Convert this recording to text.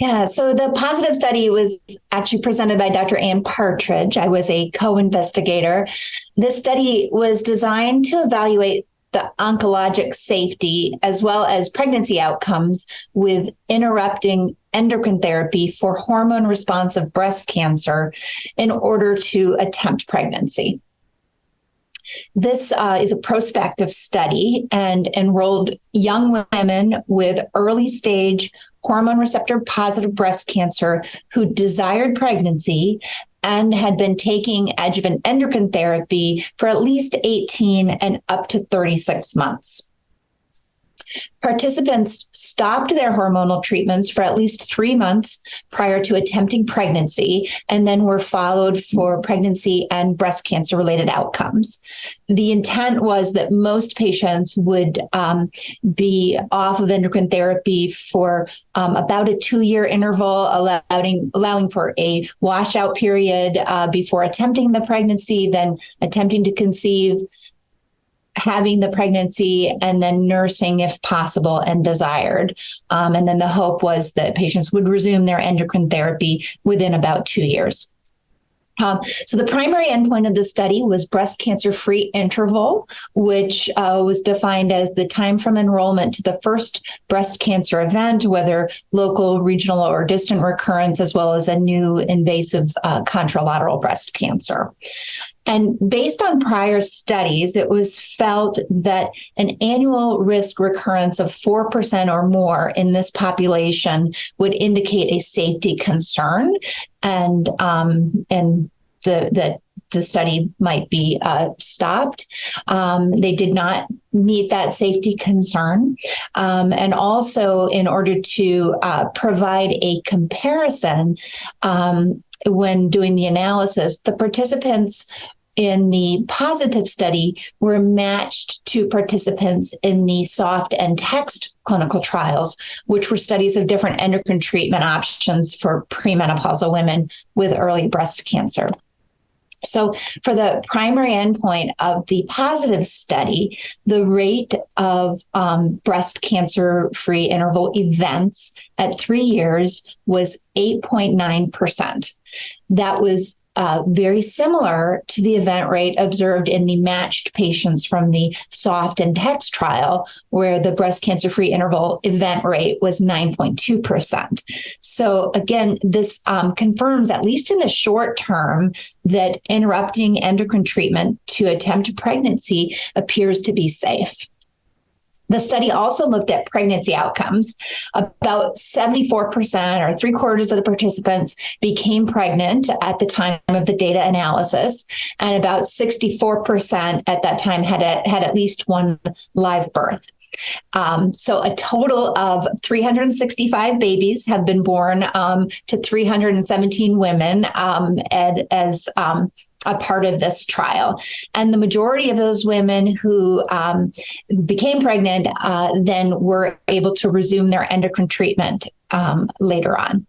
Yeah, so the positive study was actually presented by Dr. Ann Partridge. I was a co-investigator. This study was designed to evaluate the oncologic safety as well as pregnancy outcomes with interrupting endocrine therapy for hormone responsive breast cancer in order to attempt pregnancy. This is a prospective study and enrolled young women with early stage hormone receptor positive breast cancer who desired pregnancy and had been taking adjuvant endocrine therapy for at least 18 and up to 36 months. Participants stopped their hormonal treatments for at least 3 months prior to attempting pregnancy and then were followed for pregnancy and breast cancer related outcomes. The intent was that most patients would be off of endocrine therapy for about a 2-year interval, allowing for a washout period before attempting the pregnancy, then attempting to conceive, having the pregnancy, and then nursing if possible and desired. And then the hope was that patients would resume their endocrine therapy within about 2 years. So the primary endpoint of the study was breast cancer-free interval, which was defined as the time from enrollment to the first breast cancer event, whether local, regional, or distant recurrence, as well as a new invasive contralateral breast cancer. And based on prior studies, it was felt that an annual risk recurrence of 4% or more in this population would indicate a safety concern, and the study might be stopped. They did not meet that safety concern. And also, in order to provide a comparison, when doing the analysis, the participants in the positive study were matched to participants in the SOFT and TEXT clinical trials, which were studies of different endocrine treatment options for premenopausal women with early breast cancer. So for the primary endpoint of the positive study, the rate of breast cancer-free interval events at 3 years was 8.9%. That was very similar to the event rate observed in the matched patients from the SOFT and TEXT trial, where the breast cancer-free interval event rate was 9.2%. So again, this confirms, at least in the short term, that interrupting endocrine treatment to attempt pregnancy appears to be safe. The study also looked at pregnancy outcomes. About 74% or 3/4 of the participants became pregnant at the time of the data analysis, and about 64% at that time had at least one live birth. So a total of 365 babies have been born to 317 women as a part of this trial. And the majority of those women who became pregnant then were able to resume their endocrine treatment later on.